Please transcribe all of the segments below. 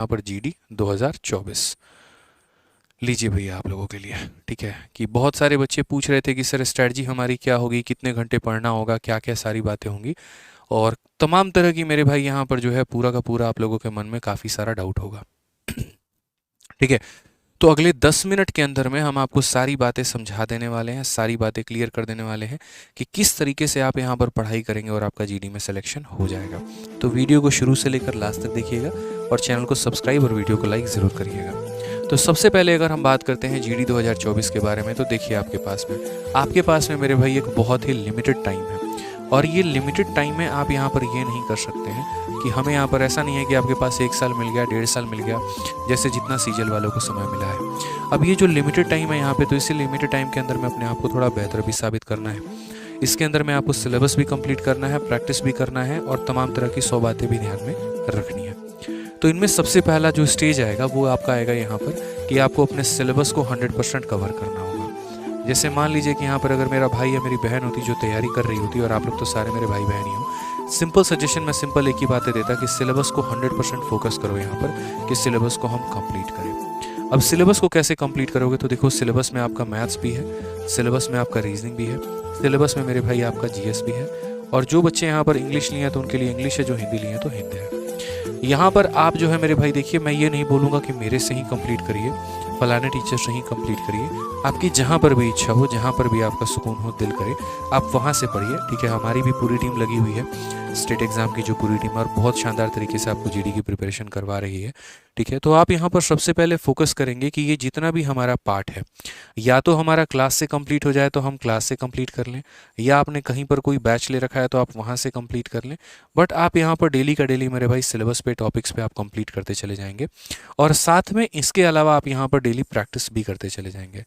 यहाँ पर जीडी 2024 लीजिए भैया आप लोगों के लिए। ठीक है कि बहुत सारे बच्चे पूछ रहे थे कि सर स्ट्रैटेजी हमारी क्या होगी, कितने घंटे पढ़ना होगा, क्या क्या सारी बातें होंगी, और तमाम तरह की मेरे भाई यहाँ पर जो है पूरा का पूरा आप लोगों के मन में काफ़ी सारा डाउट होगा। ठीक है, तो अगले 10 मिनट के अंदर में हम आपको सारी बातें समझा देने वाले हैं, सारी बातें क्लियर कर देने वाले हैं कि किस तरीके से आप यहाँ पर पढ़ाई करेंगे और आपका जीडी में सिलेक्शन हो जाएगा। तो वीडियो को शुरू से लेकर लास्ट तक देखिएगा और चैनल को सब्सक्राइब और वीडियो को लाइक ज़रूर करिएगा। तो सबसे पहले अगर हम बात करते हैं जीडी 2024 के बारे में, तो देखिए आपके पास में मेरे भाई एक बहुत ही लिमिटेड टाइम है, और ये लिमिटेड टाइम में आप यहाँ पर ये नहीं कर सकते हैं कि हमें यहाँ पर ऐसा नहीं है कि आपके पास 1 साल मिल गया, 1.5 साल मिल गया, जैसे जितना सीजल वालों को समय मिला है। अब ये जो लिमिटेड टाइम है यहाँ पे, तो इसी लिमिटेड टाइम के अंदर में अपने आप को थोड़ा बेहतर भी साबित करना है। इसके अंदर में आपको सिलेबस भी कंप्लीट करना है, प्रैक्टिस भी करना है, और तमाम तरह की 100 बातें भी ध्यान में रखनी है। तो इनमें सबसे पहला जो स्टेज आएगा वो आपका आएगा यहाँ पर कि आपको अपने सिलेबस को 100% कवर करना होगा। जैसे मान लीजिए कि यहाँ पर अगर मेरा भाई या मेरी बहन होती जो तैयारी कर रही होती, और आप लोग तो सारे मेरे भाई बहन ही हो, सिंपल सजेशन मैं सिंपल एक ही बातें देता कि सिलेबस को 100% फोकस करो यहाँ पर कि सिलेबस को हम कंप्लीट करें। अब सिलेबस को कैसे कंप्लीट करोगे, तो देखो सिलेबस में आपका मैथ्स भी है, सिलेबस में आपका रीजनिंग भी है, सिलेबस में मेरे भाई आपका जीएस भी है, और जो बच्चे यहाँ पर इंग्लिश लिए हैं तो उनके लिए इंग्लिश है, जो हिंदी लिए हैं तो हिंदी है। यहाँ पर आप जो है मेरे भाई देखिए, मैं ये नहीं बोलूँगा कि मेरे से ही कंप्लीट करिए, फलाने टीचर से ही कंप्लीट करिए। आपकी जहाँ पर भी इच्छा हो, जहाँ पर भी आपका सुकून हो, दिल करे, आप वहाँ से पढ़िए। ठीक है, हमारी भी पूरी टीम लगी हुई है, स्टेट एग्ज़ाम की जो पूरी टीम है, और बहुत शानदार तरीके से आपको जीडी की प्रिपरेशन करवा रही है। ठीक है, तो आप यहाँ पर सबसे पहले फोकस करेंगे कि ये जितना भी हमारा पार्ट है, या तो हमारा क्लास से कंप्लीट हो जाए तो हम क्लास से कंप्लीट कर लें, या आपने कहीं पर कोई बैच ले रखा है तो आप वहाँ से कंप्लीट कर लें। बट आप यहाँ पर डेली का डेली मेरे भाई सिलेबस पे, टॉपिक्स पे आप कंप्लीट करते चले जाएंगे, और साथ में इसके अलावा आप यहाँ पर डेली प्रैक्टिस भी करते चले जाएंगे।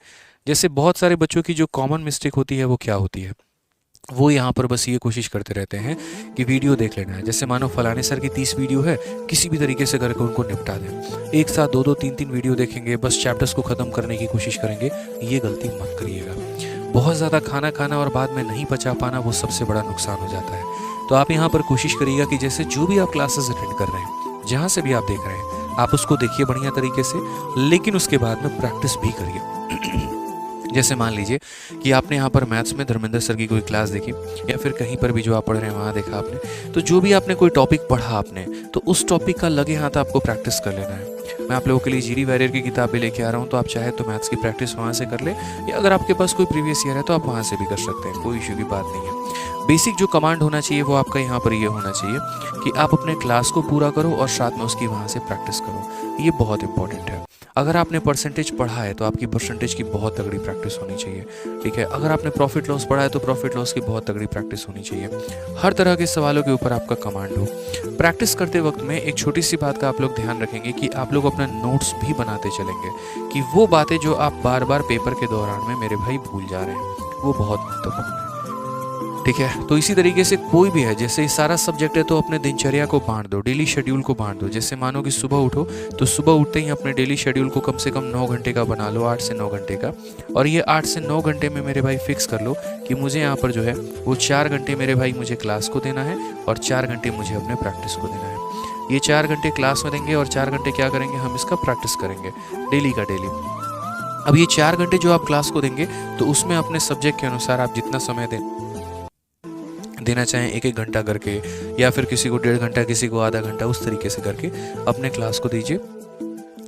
जैसे बहुत सारे बच्चों की जो कॉमन मिस्टेक होती है वो क्या होती है, वो यहाँ पर बस ये कोशिश करते रहते हैं कि वीडियो देख लेना है। जैसे मानो फलाने सर की 30 वीडियो है, किसी भी तरीके से करके उनको निपटा दें, एक साथ 2-2, 3-3 वीडियो देखेंगे, बस चैप्टर्स को ख़त्म करने की कोशिश करेंगे। ये गलती मत करिएगा। बहुत ज़्यादा खाना खाना और बाद में नहीं पचा पाना, वो सबसे बड़ा नुकसान हो जाता है। तो आप यहाँ पर कोशिश करिएगा कि जैसे जो भी आप क्लासेस अटेंड कर रहे हैं, जहाँ से भी आप देख रहे हैं, आप उसको देखिए बढ़िया तरीके से, लेकिन उसके बाद में प्रैक्टिस भी करिए। जैसे मान लीजिए कि आपने यहाँ पर मैथ्स में धर्मेंद्र सर की कोई क्लास देखी, या फिर कहीं पर भी जो आप पढ़ रहे हैं वहाँ देखा आपने, तो जो भी आपने कोई टॉपिक पढ़ा आपने, तो उस टॉपिक का लगे हाथ आपको प्रैक्टिस कर लेना है। मैं आप लोगों के लिए जीडी वॉरियर की किताब भी लेके आ रहा हूँ, तो आप चाहे तो मैथ्स की प्रैक्टिस वहाँ से कर ले, या अगर आपके पास कोई प्रीवियस ईयर है तो आप वहाँ से भी कर सकते हैं, कोई इशू की बात नहीं है। बेसिक जो कमांड होना चाहिए वो आपका यहाँ पर ये होना चाहिए कि आप अपने क्लास को पूरा करो और साथ में उसकी वहाँ से प्रैक्टिस करो। ये बहुत इंपॉर्टेंट है। अगर आपने परसेंटेज पढ़ा है तो आपकी परसेंटेज की बहुत तगड़ी प्रैक्टिस होनी चाहिए। ठीक है, अगर आपने प्रॉफिट लॉस पढ़ा है तो प्रॉफिट लॉस की बहुत तगड़ी प्रैक्टिस होनी चाहिए। हर तरह के सवालों के ऊपर आपका कमांड हो। प्रैक्टिस करते वक्त में एक छोटी सी बात का आप लोग ध्यान रखेंगे कि आप लोग अपना नोट्स भी बनाते चलेंगे, कि वो बातें जो आप बार बार पेपर के दौरान में मेरे भाई भूल जा रहे हैं, वो बहुत महत्वपूर्ण है। ठीक है, तो इसी तरीके से कोई भी है, जैसे सारा सब्जेक्ट है तो अपने दिनचर्या को बांट दो, डेली शेड्यूल को बांट दो। जैसे मानो कि सुबह उठो तो सुबह उठते ही अपने डेली शेड्यूल को कम से कम 9 घंटे का बना लो, 8 से 9 घंटे का। और ये 8 से 9 घंटे में मेरे भाई फिक्स कर लो कि मुझे यहाँ पर जो है वो 4 घंटे मेरे भाई मुझे क्लास को देना है, और 4 घंटे मुझे अपने प्रैक्टिस को देना है। ये 4 घंटे क्लास में देंगे और 4 घंटे क्या करेंगे, हम इसका प्रैक्टिस करेंगे डेली का डेली। अब ये 4 घंटे जो आप क्लास को देंगे, तो उसमें अपने सब्जेक्ट के अनुसार आप जितना समय देना चाहें, 1-1 घंटा करके, या फिर किसी को 1.5 घंटा, किसी को आधा घंटा, उस तरीके से करके अपने क्लास को दीजिए।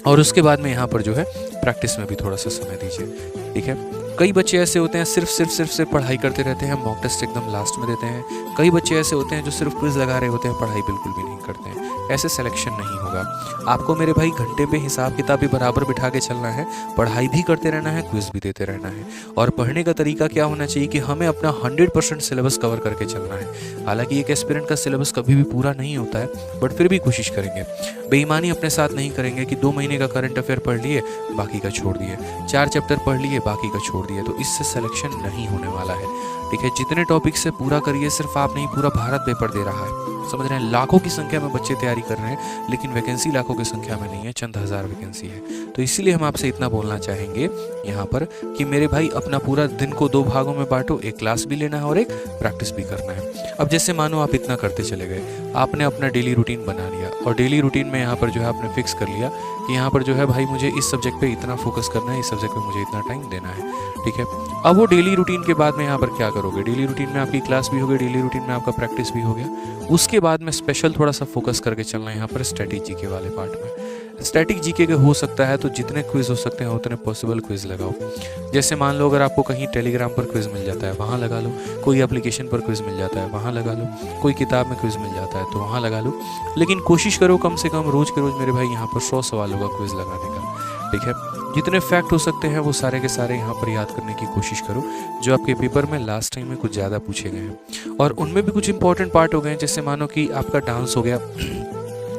और उसके बाद में यहाँ पर जो है प्रैक्टिस में भी थोड़ा सा समय दीजिए। ठीक है, कई बच्चे ऐसे होते हैं सिर्फ पढ़ाई करते रहते हैं, मॉक टेस्ट एकदम लास्ट में देते हैं। कई बच्चे ऐसे होते हैं जो सिर्फ क्विज लगा रहे होते हैं, पढ़ाई बिल्कुल भी नहीं करते हैं। ऐसे सिलेक्शन नहीं होगा। आपको मेरे भाई घंटे पे हिसाब किताब भी बराबर बिठा के चलना है, पढ़ाई भी करते रहना है, क्विज भी देते रहना है। और पढ़ने का तरीका क्या होना चाहिए कि हमें अपना 100% सिलेबस कवर करके चलना है। हालांकि एक एस्पिरेंट का सिलेबस कभी भी पूरा नहीं होता है, बट फिर भी कोशिश करेंगे। बेईमानी अपने साथ नहीं करेंगे कि 2 महीने का करंट अफेयर पढ़ लिए, बाकी का छोड़ दिए, 4 चैप्टर पढ़ लिए, बाकी का छोड़ दिए, तो इससे सिलेक्शन नहीं होने वाला है। ठीक है, जितने टॉपिक से पूरा करिए, सिर्फ आप नहीं पूरा भारत पेपर दे रहा है, समझ रहे हैं। लाखों की संख्या में बच्चे तैयारी कर रहे हैं, लेकिन वैकेंसी लाखों की संख्या में नहीं है, चंद हज़ार वैकेंसी है। तो इसीलिए हम आपसे इतना बोलना चाहेंगे यहाँ पर कि मेरे भाई अपना पूरा दिन को 2 भागों में बांटो, एक क्लास भी लेना है और एक प्रैक्टिस भी करना है। अब जैसे मानो आप इतना करते चले गए, आपने अपना डेली रूटीन बना लिया और डेली रूटीन में यहाँ पर जो है आपने फिक्स कर लिया कि यहाँ पर जो है भाई मुझे इस सब्जेक्ट पे इतना फोकस करना है, इस सब्जेक्ट पे मुझे इतना टाइम देना है, ठीक है। अब वो डेली रूटीन के बाद में यहाँ पर क्या करोगे, डेली रूटीन में आपकी क्लास भी हो गई, डेली रूटीन में आपका प्रैक्टिस भी हो गया। उसके बाद में स्पेशल थोड़ा सा फोकस करके चलना है यहाँ पर स्टैटिक जीके वाले पार्ट में। स्टैटिक जीके के हो सकता है तो जितने क्विज हो सकते हैं उतने पॉसिबल क्विज लगाओ। जैसे मान लो अगर आपको कहीं टेलीग्राम पर क्विज मिल जाता है वहाँ लगा लो, कोई एप्लीकेशन पर क्विज मिल जाता है वहाँ लगा लो, कोई किताब में क्विज मिल जाता है तो वहाँ लगा लो। लेकिन कोशिश करो कम से कम रोज़ के रोज़ मेरे भाई यहाँ पर 100 सवालों का क्विज लगाने का, ठीक है। जितने फैक्ट हो सकते हैं वो सारे के सारे यहाँ पर याद करने की कोशिश करो, जो आपके पेपर में लास्ट टाइम में कुछ ज़्यादा पूछे गए हैं। और उनमें भी कुछ इंपॉर्टेंट पार्ट हो गए, जैसे मानो कि आपका डांस हो गया,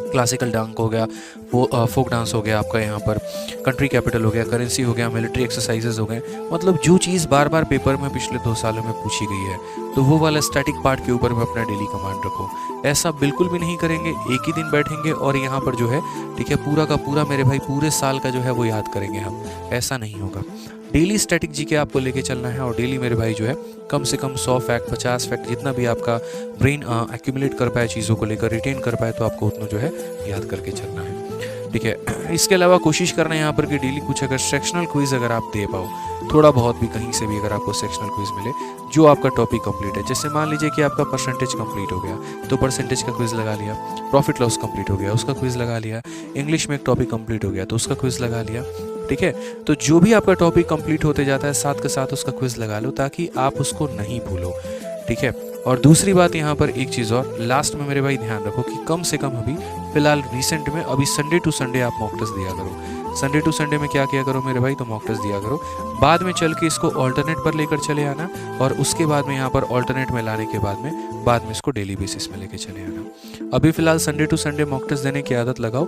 क्लासिकल डांस हो गया, वो फोक डांस हो गया, आपका यहाँ पर कंट्री कैपिटल हो गया, करेंसी हो गया, मिलिट्री एक्सरसाइजेज हो गए, मतलब जो चीज़ बार बार पेपर में पिछले 2 सालों में पूछी गई है, तो वो वाला स्टैटिक पार्ट के ऊपर में अपना डेली कमांड रखो। ऐसा बिल्कुल भी नहीं करेंगे एक ही दिन बैठेंगे और यहाँ पर जो है, ठीक है, पूरा का पूरा मेरे भाई पूरे साल का जो है वो याद करेंगे हम, ऐसा नहीं होगा। डेली स्टैटिक जीके आपको लेके चलना है और डेली मेरे भाई जो है कम से कम 100 फैक्ट 50 फैक्ट जितना भी आपका ब्रेन एक्यूमुलेट कर पाए, चीज़ों को लेकर रिटेन कर पाए, तो आपको उतना जो है याद करके चलना है, ठीक है। इसके अलावा कोशिश करना है यहाँ पर कि डेली कुछ अगर सेक्शनल क्विज अगर आप दे पाओ, थोड़ा बहुत भी कहीं से भी अगर आपको सेक्शनल क्विज मिले जो आपका टॉपिक कंप्लीट है। जैसे मान लीजिए कि आपका परसेंटेज कंप्लीट हो गया तो परसेंटेज का क्विज लगा लिया, प्रॉफिट लॉस कंप्लीट हो गया उसका क्विज लगा लिया, इंग्लिश में एक टॉपिक कंप्लीट हो गया तो उसका क्विज लगा लिया, ठीक है। तो जो भी आपका टॉपिक कंप्लीट होते जाता है साथ के साथ उसका क्विज लगा लो ताकि आप उसको नहीं भूलो, ठीक है। और दूसरी बात यहाँ पर एक चीज़ और लास्ट में मेरे भाई ध्यान रखो कि कम से कम अभी फिलहाल रिसेंट में अभी संडे टू संडे आप मॉक टेस्ट दिया करो। संडे टू संडे में क्या किया करो मेरे भाई, तो मॉक टेस्ट दिया करो। बाद में चल के इसको ऑल्टरनेट पर लेकर चले आना और उसके बाद में यहाँ पर ऑल्टरनेट में लाने के बाद में इसको डेली बेसिस में लेकर चले आना। अभी फिलहाल Sunday to Sunday mock test देने की आदत लगाओ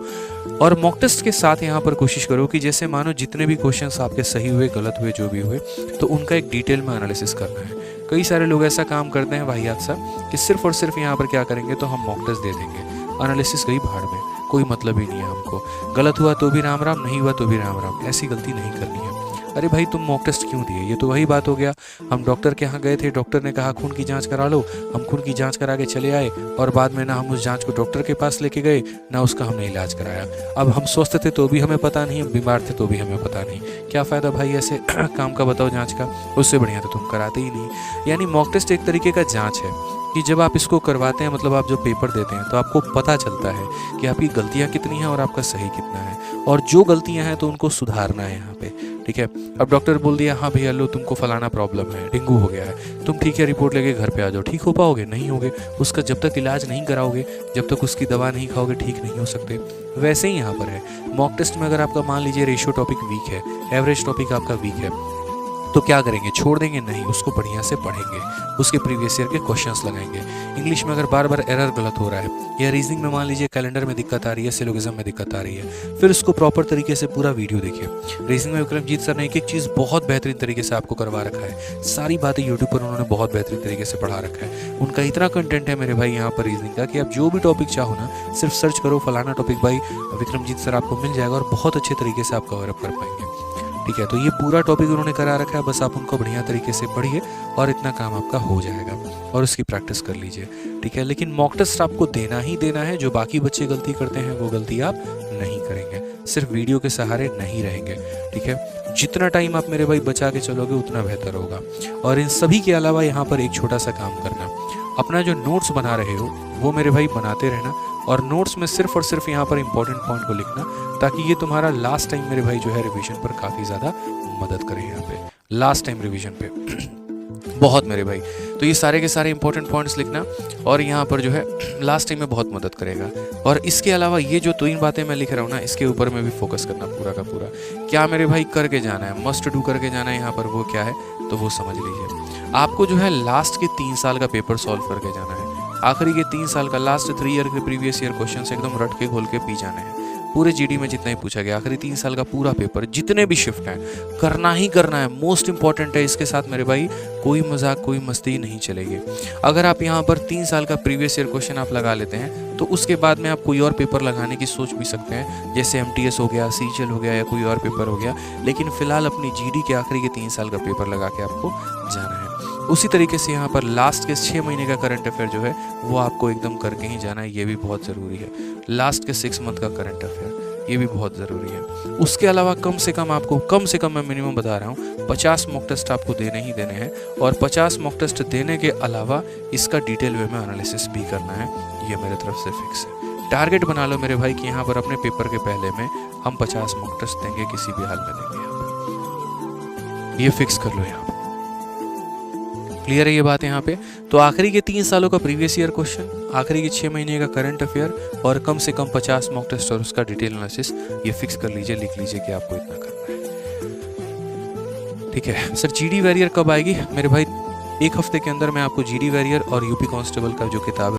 और मॉक टेस्ट के साथ यहाँ पर कोशिश करो कि जैसे मानो जितने भी क्वेश्चंस आपके सही हुए गलत हुए जो भी हुए तो उनका एक डिटेल में एनालिसिस करना है। कई सारे लोग ऐसा काम करते हैं वाहियात सा कि सिर्फ और सिर्फ यहाँ पर क्या करेंगे तो हम मॉक टेस्ट दे देंगे, एनालिसिस गई भाड़ में, कोई मतलब ही नहीं है हमको, गलत हुआ तो भी राम राम, नहीं हुआ तो भी राम राम, ऐसी गलती नहीं करनी है। अरे भाई तुम मॉक टेस्ट क्यों दिए, ये तो वही बात हो गया, हम डॉक्टर के यहाँ गए थे, डॉक्टर ने कहा खून की जांच करा लो, हम खून की जांच करा के चले आए और बाद में ना हम उस जांच को डॉक्टर के पास लेके गए ना उसका हमने इलाज कराया। अब हम स्वस्थ थे तो भी हमें पता नहीं, बीमार थे तो भी हमें पता नहीं, क्या फ़ायदा भाई ऐसे काम का बताओ जाँच का, उससे बढ़िया तो तुम कराते ही नहीं। यानी मॉक टेस्ट एक तरीके का जाँच है कि जब आप इसको करवाते हैं, मतलब आप जो पेपर देते हैं तो आपको पता चलता है कि आपकी गलतियाँ कितनी हैं और आपका सही कितना है, और जो गलतियाँ हैं तो उनको सुधारना है यहाँ पे, ठीक है। अब डॉक्टर बोल दिया हाँ भैया लो तुमको फलाना प्रॉब्लम है, डेंगू हो गया है, तुम ठीक है रिपोर्ट लेके घर पे आ जाओ, ठीक हो पाओगे, नहीं होगे, उसका जब तक इलाज नहीं कराओगे, जब तक उसकी दवा नहीं खाओगे ठीक नहीं हो सकते। वैसे ही यहाँ पर है मॉक टेस्ट में, अगर आपका मान लीजिए रेशियो टॉपिक वीक है, एवरेज टॉपिक आपका वीक है, तो क्या करेंगे, छोड़ देंगे नहीं, उसको बढ़िया से पढ़ेंगे, उसके प्रीवियस ईयर के क्वेश्चंस लगाएंगे। इंग्लिश में अगर बार बार एरर गलत हो रहा है या रीजनिंग में मान लीजिए कैलेंडर में दिक्कत आ रही है, सिलोगिज्म में दिक्कत आ रही है, फिर उसको प्रॉपर तरीके से पूरा वीडियो देखिए। रीजनिंग में विक्रमजीत सर ने एक एक चीज़ बहुत बेहतरीन तरीके से आपको करवा रखा है, सारी बातें यूट्यूब पर उन्होंने बहुत बेहतरीन तरीके से पढ़ा रखा है। उनका इतना कंटेंट है मेरे भाई यहाँ पर रीजनिंग का कि आप जो भी टॉपिक चाहो ना सिर्फ सर्च करो फलाना टॉपिक भाई विक्रमजीत सर, आपको मिल जाएगा और बहुत अच्छे तरीके से आप कवर अप कर पाएंगे, ठीक है। तो ये पूरा टॉपिक उन्होंने करा रखा है, बस आप उनको बढ़िया तरीके से पढ़िए और इतना काम आपका हो जाएगा और उसकी प्रैक्टिस कर लीजिए, ठीक है। लेकिन मॉक टेस्ट आपको देना ही देना है, जो बाकी बच्चे गलती करते हैं वो गलती आप नहीं करेंगे, सिर्फ वीडियो के सहारे नहीं रहेंगे, ठीक है। जितना टाइम आप मेरे भाई बचा के चलोगे उतना बेहतर होगा। और इन सभी के अलावा यहाँ पर एक छोटा सा काम करना, अपना जो नोट्स बना रहे हो वो मेरे भाई बनाते रहना और नोट्स में सिर्फ और सिर्फ यहाँ पर इंपॉर्टेंट पॉइंट को लिखना, ताकि ये तुम्हारा लास्ट टाइम मेरे भाई जो है रिवीजन पर काफ़ी ज़्यादा मदद करे। यहाँ पे लास्ट टाइम रिवीजन पे बहुत मेरे भाई, तो ये सारे के सारे इंपॉर्टेंट पॉइंट्स लिखना और यहाँ पर जो है लास्ट टाइम में बहुत मदद करेगा। और इसके अलावा ये जो 3 बातें मैं लिख रहा हूँ ना, इसके ऊपर में भी फोकस करना पूरा का पूरा, क्या मेरे भाई करके जाना है, मस्ट डू करके जाना है यहाँ पर, वो क्या है तो वो समझ लीजिए। आपको जो है लास्ट के 3 साल का पेपर सॉल्व करके जाना है, आखिरी के 3 साल का, लास्ट 3 ईयर के प्रीवियस ईयर क्वेश्चन एकदम रट के घोल के पी जाने हैं, पूरे जीडी में जितना ही पूछा गया, आखिरी 3 साल का पूरा पेपर, जितने भी शिफ्ट हैं करना ही करना है, मोस्ट इंपॉर्टेंट है। इसके साथ मेरे भाई कोई मजाक कोई मस्ती नहीं चलेगी। अगर आप यहाँ पर 3 साल का प्रीवियस ईयर क्वेश्चन आप लगा लेते हैं तो उसके बाद में आप कोई और पेपर लगाने की सोच भी सकते हैं, जैसे MTS हो गया, CGL हो गया या कोई और पेपर हो गया, लेकिन फिलहाल अपनी जीडी के आखिरी के 3 साल का पेपर लगा के आपको जाना है। उसी तरीके से यहाँ पर लास्ट के 6 महीने का करंट अफेयर जो है वो आपको एकदम करके ही जाना है, ये भी बहुत ज़रूरी है। लास्ट के 6 मंथ का करंट अफेयर ये भी बहुत ज़रूरी है। उसके अलावा कम से कम मैं मिनिमम बता रहा हूँ 50 मॉक टेस्ट आपको देने ही देने हैं, और 50 मॉक टेस्ट देने के अलावा इसका डिटेल वे में एनालिसिस भी करना है, ये मेरे तरफ से फिक्स है। टारगेट बना लो मेरे भाई कि यहाँ पर अपने पेपर के पहले में हम 50 मॉक टेस्ट देंगे, किसी भी हाल में देंगे, ये फिक्स कर लो यहाँ पर। क्लियर है ये बात यहाँ पे? तो आखिरी के 3 सालों का प्रीवियस ईयर क्वेश्चन, आखिरी के 6 महीने का करंट अफेयर और कम से कम 50 मॉक टेस्ट और उसका डिटेल एनालिसिस, ये फिक्स कर लीजिए, लिख लीजिए कि आपको इतना करना है। ठीक है सर, जीडी वॉरियर कब आएगी? मेरे भाई 1 हफ्ते के अंदर मैं आपको जीडी वॉरियर और यूपी कांस्टेबल का जो किताब है